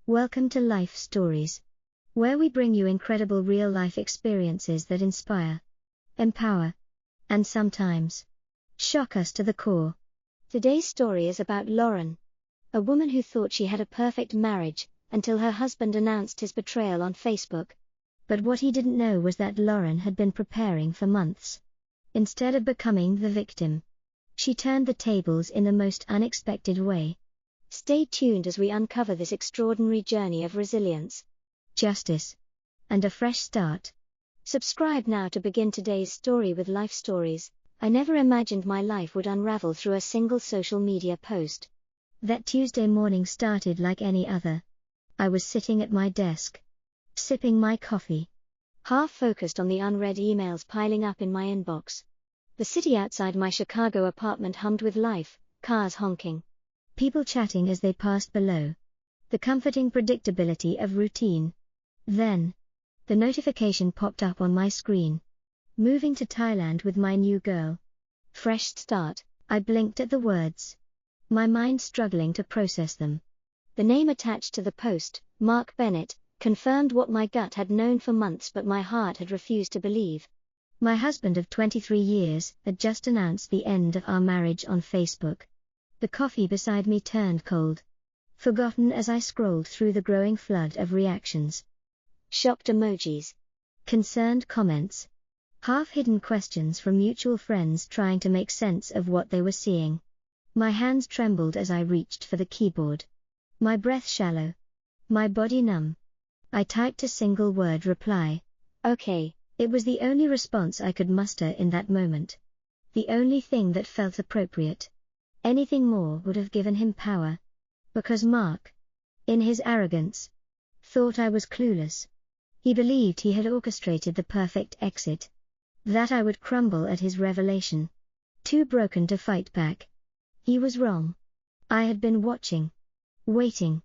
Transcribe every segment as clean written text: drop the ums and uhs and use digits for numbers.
Welcome to Life Stories, where we bring you incredible real-life experiences that inspire, empower, and sometimes shock us to the core. Today's story is about Lauren, a woman who thought she had a perfect marriage until her husband announced his betrayal on Facebook. But what he didn't know was that Lauren had been preparing for months. Instead of becoming the victim, she turned the tables in the most unexpected way. Stay tuned as we uncover this extraordinary journey of resilience, justice, and a fresh start. Subscribe now to begin today's story with Life Stories. I never imagined my life would unravel through a single social media post. That Tuesday morning started like any other. I was sitting at my desk, sipping my coffee, half focused on the unread emails piling up in my inbox. The city outside my Chicago apartment hummed with life, cars honking, people chatting as they passed below. The comforting predictability of routine. Then, the notification popped up on my screen. Moving to Thailand with my new girl. Fresh start. I blinked at the words, my mind struggling to process them. The name attached to the post, Mark Bennett, confirmed what my gut had known for months but my heart had refused to believe. My husband of 23 years had just announced the end of our marriage on Facebook. The coffee beside me turned cold, forgotten as I scrolled through the growing flood of reactions. Shocked emojis, concerned comments, half-hidden questions from mutual friends trying to make sense of what they were seeing. My hands trembled as I reached for the keyboard. My breath shallow, my body numb. I typed a single word reply. Okay. It was the only response I could muster in that moment. The only thing that felt appropriate. Anything more would have given him power. Because Mark, in his arrogance, thought I was clueless. He believed he had orchestrated the perfect exit. That I would crumble at his revelation. Too broken to fight back. He was wrong. I had been watching, waiting,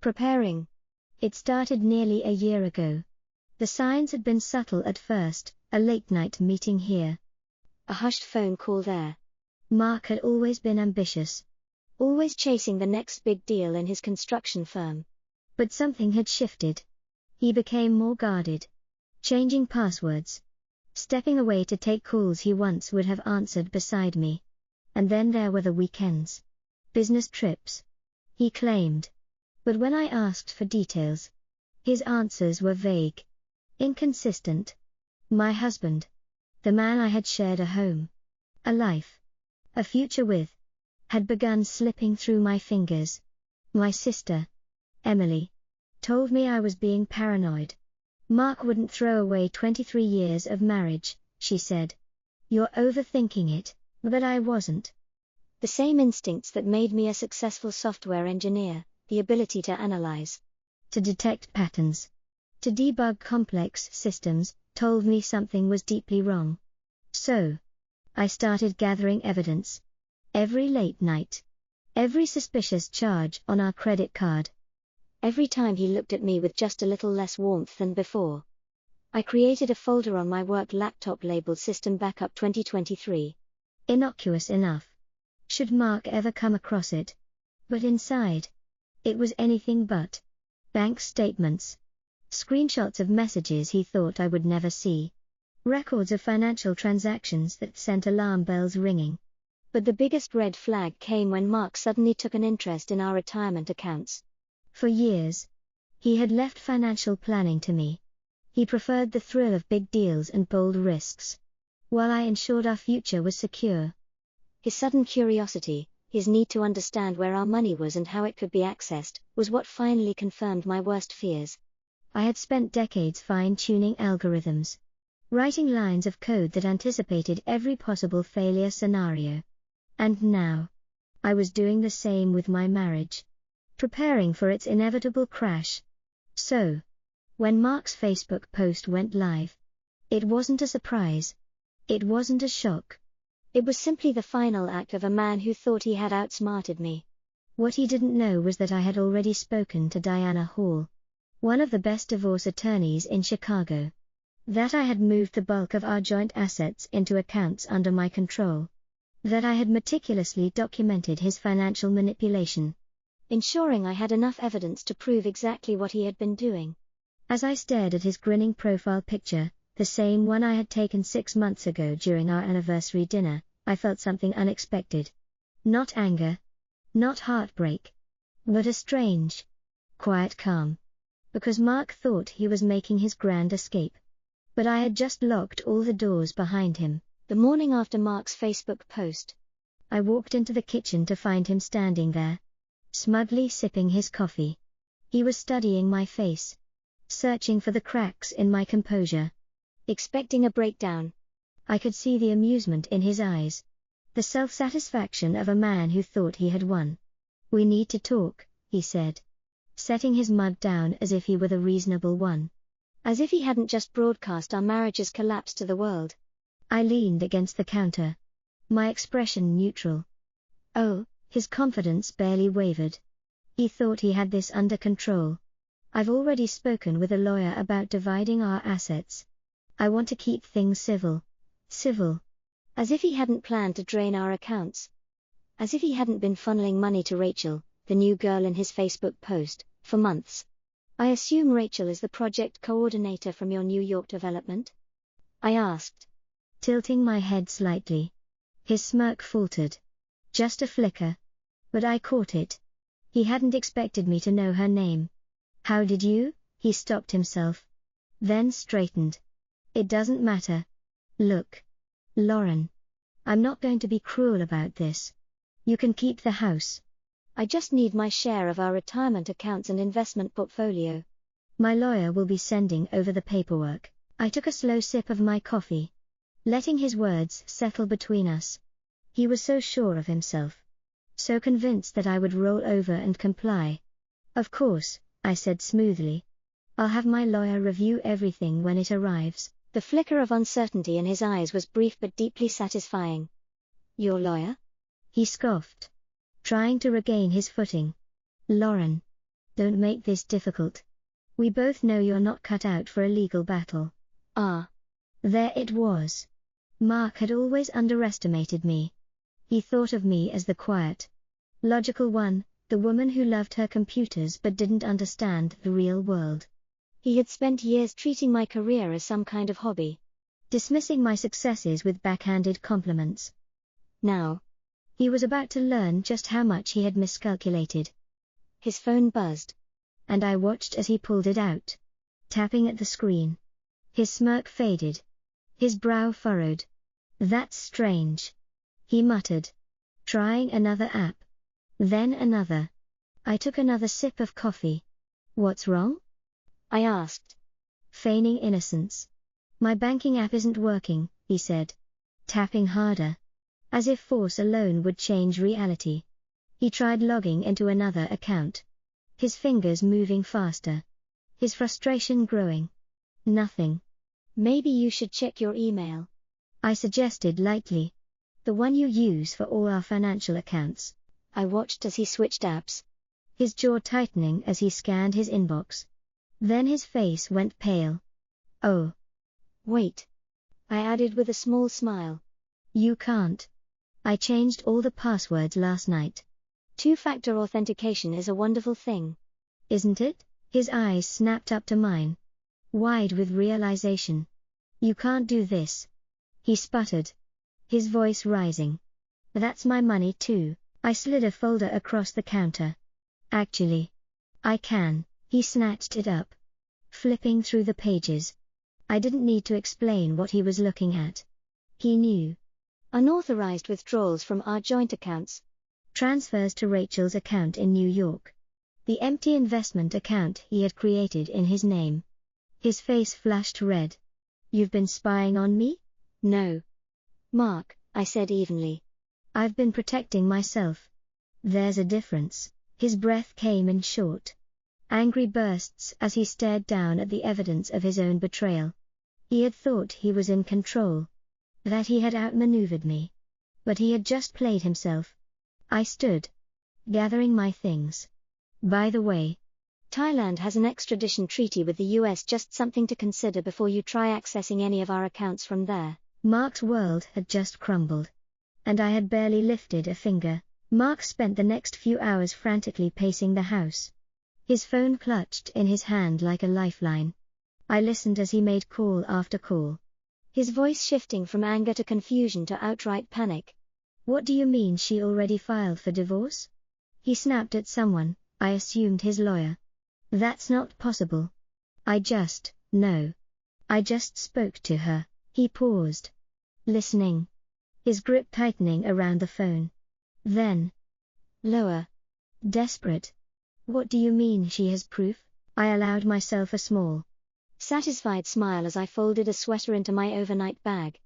preparing. It started nearly a year ago. The signs had been subtle at first, a late-night meeting here, a hushed phone call there. Mark had always been ambitious, always chasing the next big deal in his construction firm. But something had shifted. He became more guarded, changing passwords, stepping away to take calls he once would have answered beside me. And then there were the weekends. Business trips, he claimed. But when I asked for details, his answers were vague, inconsistent. My husband, the man I had shared a home, a life, a future with, had begun slipping through my fingers. My sister, Emily, told me I was being paranoid. Mark wouldn't throw away 23 years of marriage, she said. You're overthinking it. But I wasn't. The same instincts that made me a successful software engineer, the ability to analyze, to detect patterns, to debug complex systems, told me something was deeply wrong. So, I started gathering evidence. Every late night, every suspicious charge on our credit card, every time he looked at me with just a little less warmth than before. I created a folder on my work laptop labeled System Backup 2023. Innocuous enough. Should Mark ever come across it? But inside, it was anything but. Bank statements, screenshots of messages he thought I would never see, records of financial transactions that sent alarm bells ringing. But the biggest red flag came when Mark suddenly took an interest in our retirement accounts. For years, he had left financial planning to me. He preferred the thrill of big deals and bold risks, while I ensured our future was secure. His sudden curiosity, his need to understand where our money was and how it could be accessed, was what finally confirmed my worst fears. I had spent decades fine-tuning algorithms, writing lines of code that anticipated every possible failure scenario. And now, I was doing the same with my marriage, preparing for its inevitable crash. So, when Mark's Facebook post went live, it wasn't a surprise. It wasn't a shock. It was simply the final act of a man who thought he had outsmarted me. What he didn't know was that I had already spoken to Diana Hall, one of the best divorce attorneys in Chicago. That I had moved the bulk of our joint assets into accounts under my control. That I had meticulously documented his financial manipulation. ensuring I had enough evidence to prove exactly what he had been doing. As I stared at his grinning profile picture, the same one I had taken 6 months ago during our anniversary dinner, I felt something unexpected. Not anger, not heartbreak, but a strange, quiet calm. Because Mark thought he was making his grand escape. But I had just locked all the doors behind him. The morning after Mark's Facebook post, I walked into the kitchen to find him standing there, smugly sipping his coffee. He was studying my face, searching for the cracks in my composure, expecting a breakdown. I could see the amusement in his eyes, the self-satisfaction of a man who thought he had won. "We need to talk," he said, setting his mug down as if he were the reasonable one. As if he hadn't just broadcast our marriage's collapse to the world. I leaned against the counter, my expression neutral. Oh, his confidence barely wavered. He thought he had this under control. "I've already spoken with a lawyer about dividing our assets. I want to keep things civil." Civil. As if he hadn't planned to drain our accounts. As if he hadn't been funneling money to Rachel, the new girl in his Facebook post, for months. "I assume Rachel is the project coordinator from your New York development?" I asked, tilting my head slightly. His smirk faltered. Just a flicker. But I caught it. He hadn't expected me to know her name. "How did you?" He stopped himself, then straightened. "It doesn't matter. Look, Lauren. I'm not going to be cruel about this. You can keep the house. I just need my share of our retirement accounts and investment portfolio. My lawyer will be sending over the paperwork." I took a slow sip of my coffee, letting his words settle between us. He was so sure of himself, so convinced that I would roll over and comply. "Of course," I said smoothly. "I'll have my lawyer review everything when it arrives." The flicker of uncertainty in his eyes was brief but deeply satisfying. "Your lawyer?" He scoffed, trying to regain his footing. "Lauren, don't make this difficult. We both know you're not cut out for a legal battle." Ah. There it was. Mark had always underestimated me. He thought of me as the quiet, logical one, the woman who loved her computers but didn't understand the real world. He had spent years treating my career as some kind of hobby, dismissing my successes with backhanded compliments. Now, he was about to learn just how much he had miscalculated. His phone buzzed, and I watched as he pulled it out, tapping at the screen. His smirk faded, his brow furrowed. "That's strange," he muttered, trying another app, then another. I took another sip of coffee. "What's wrong?" I asked, feigning innocence. "My banking app isn't working," he said, tapping harder, as if force alone would change reality. He tried logging into another account, his fingers moving faster, his frustration growing. Nothing. "Maybe you should check your email," I suggested lightly. "The one you use for all our financial accounts." I watched as he switched apps, his jaw tightening as he scanned his inbox. Then his face went pale. "Oh. Wait," I added with a small smile. "You can't. I changed all the passwords last night. Two-factor authentication is a wonderful thing, isn't it?" His eyes snapped up to mine, wide with realization. "You can't do this," he sputtered, his voice rising. "That's my money too." I slid a folder across the counter. "Actually, I can." He snatched it up, flipping through the pages. I didn't need to explain what he was looking at. He knew. Unauthorized withdrawals from our joint accounts. Transfers to Rachel's account in New York. The empty investment account he had created in his name. His face flashed red. "You've been spying on me?" "No, Mark," I said evenly. "I've been protecting myself." "There's a difference." His breath came in short, angry bursts as he stared down at the evidence of his own betrayal. He had thought he was in control, that he had outmaneuvered me. But he had just played himself. I stood, gathering my things. "By the way, Thailand has an extradition treaty with the US, just something to consider before you try accessing any of our accounts from there." Mark's world had just crumbled, and I had barely lifted a finger. Mark spent the next few hours frantically pacing the house. His phone clutched in his hand like a lifeline. I listened as he made call after call, his voice shifting from anger to confusion to outright panic. "What do you mean she already filed for divorce?" He snapped at someone, I assumed his lawyer. "That's not possible. No. I just spoke to her." He paused, listening, his grip tightening around the phone. Then, lower, desperate. "What do you mean she has proof?" I allowed myself a small, satisfied smile as I folded a sweater into my overnight bag.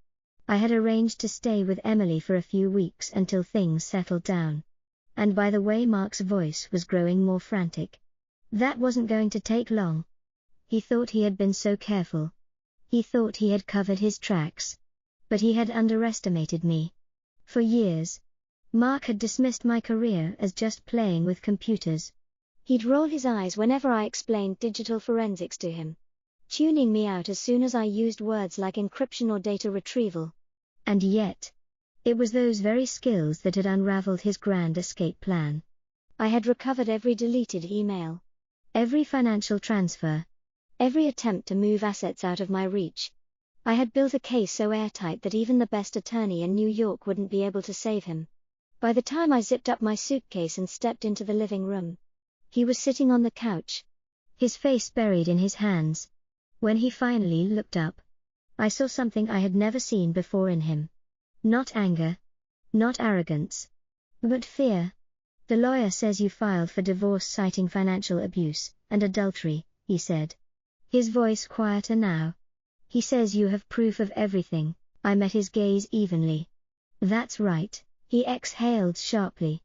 I had arranged to stay with Emily for a few weeks until things settled down. And by the way Mark's voice was growing more frantic, that wasn't going to take long. He thought he had been so careful. He thought he had covered his tracks. But he had underestimated me. For years, Mark had dismissed my career as just playing with computers. He'd roll his eyes whenever I explained digital forensics to him, tuning me out as soon as I used words like encryption or data retrieval. And yet, it was those very skills that had unraveled his grand escape plan. I had recovered every deleted email, every financial transfer, every attempt to move assets out of my reach. I had built a case so airtight that even the best attorney in New York wouldn't be able to save him. By the time I zipped up my suitcase and stepped into the living room, he was sitting on the couch, his face buried in his hands. When he finally looked up, I saw something I had never seen before in him. Not anger, not arrogance, but fear. "The lawyer says you filed for divorce citing financial abuse and adultery," he said, his voice quieter now. "He says you have proof of everything." I met his gaze evenly. "That's right," he exhaled sharply,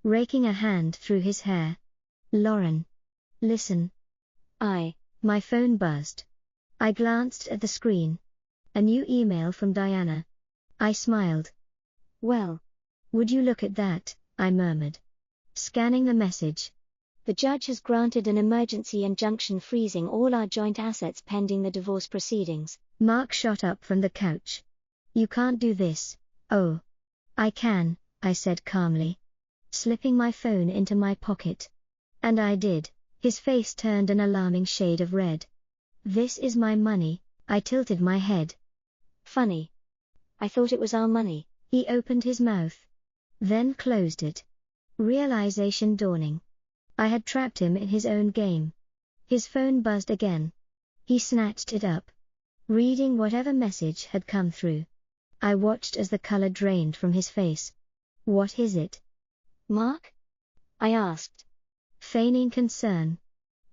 raking a hand through his hair. "Lauren, listen." My phone buzzed. I glanced at the screen. A new email from Diana. I smiled. "Well, would you look at that," I murmured, scanning the message. "The judge has granted an emergency injunction freezing all our joint assets pending the divorce proceedings." Mark shot up from the couch. "You can't do this." "Oh. I can," I said calmly, slipping my phone into my pocket. And I did. His face turned an alarming shade of red. "This is my money." I tilted my head. "Funny. I thought it was our money." He opened his mouth, then closed it. Realization dawning. I had trapped him in his own game. His phone buzzed again. He snatched it up, reading whatever message had come through. I watched as the color drained from his face. "What is it?" "Mark?" I asked, feigning concern.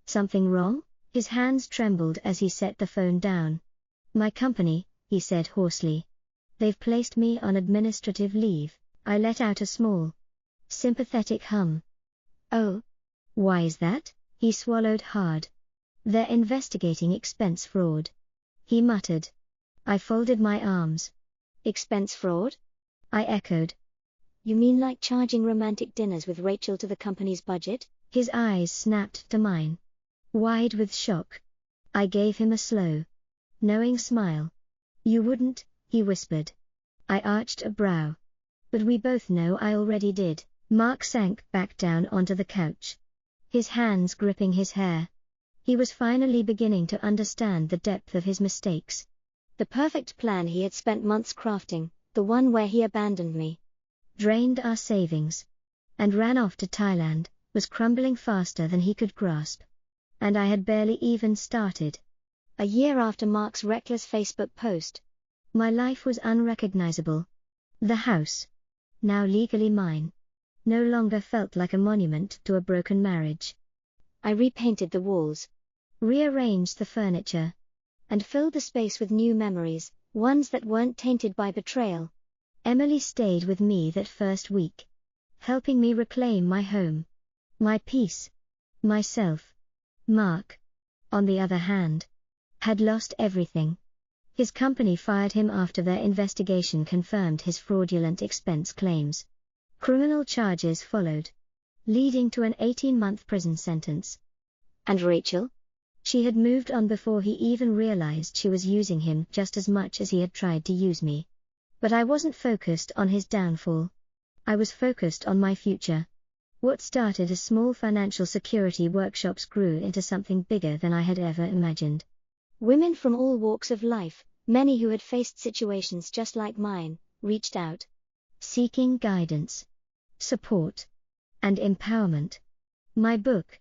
"Something wrong?" His hands trembled as he set the phone down. "My company," he said hoarsely. "They've placed me on administrative leave." I let out a small, sympathetic hum. "Oh? Why is that?" He swallowed hard. "They're investigating expense fraud," he muttered. I folded my arms. "Expense fraud?" I echoed. "You mean like charging romantic dinners with Rachel to the company's budget?" His eyes snapped to mine, wide with shock. I gave him a slow, knowing smile. "You wouldn't," he whispered. I arched a brow. "But we both know I already did." Mark sank back down onto the couch, his hands gripping his hair. He was finally beginning to understand the depth of his mistakes. The perfect plan he had spent months crafting, the one where he abandoned me, drained our savings, and ran off to Thailand, was crumbling faster than he could grasp. And I had barely even started. A year after Mark's reckless Facebook post, my life was unrecognizable. The house, now legally mine, no longer felt like a monument to a broken marriage. I repainted the walls, rearranged the furniture, and filled the space with new memories, ones that weren't tainted by betrayal. Emily stayed with me that first week, helping me reclaim my home, my peace, myself. Mark, on the other hand, had lost everything. His company fired him after their investigation confirmed his fraudulent expense claims. Criminal charges followed, leading to an 18-month prison sentence. And Rachel? She had moved on before he even realized she was using him just as much as he had tried to use me. But I wasn't focused on his downfall. I was focused on my future. What started as small financial security workshops grew into something bigger than I had ever imagined. Women from all walks of life, many who had faced situations just like mine, reached out, seeking guidance, support, and empowerment. My book,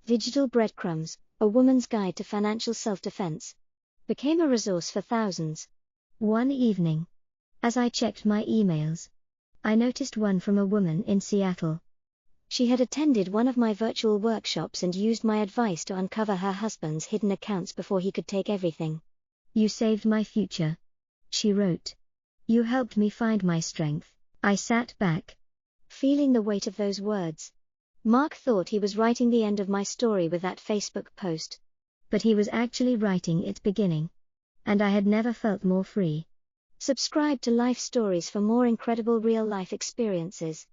Digital Breadcrumbs, A Woman's Guide to Financial Self-Defense, became a resource for thousands. One evening, as I checked my emails, I noticed one from a woman in Seattle. She had attended one of my virtual workshops and used my advice to uncover her husband's hidden accounts before he could take everything. "You saved my future," she wrote. "You helped me find my strength." I sat back, feeling the weight of those words. Mark thought he was writing the end of my story with that Facebook post. But he was actually writing its beginning. And I had never felt more free. Subscribe to Life Stories for more incredible real-life experiences.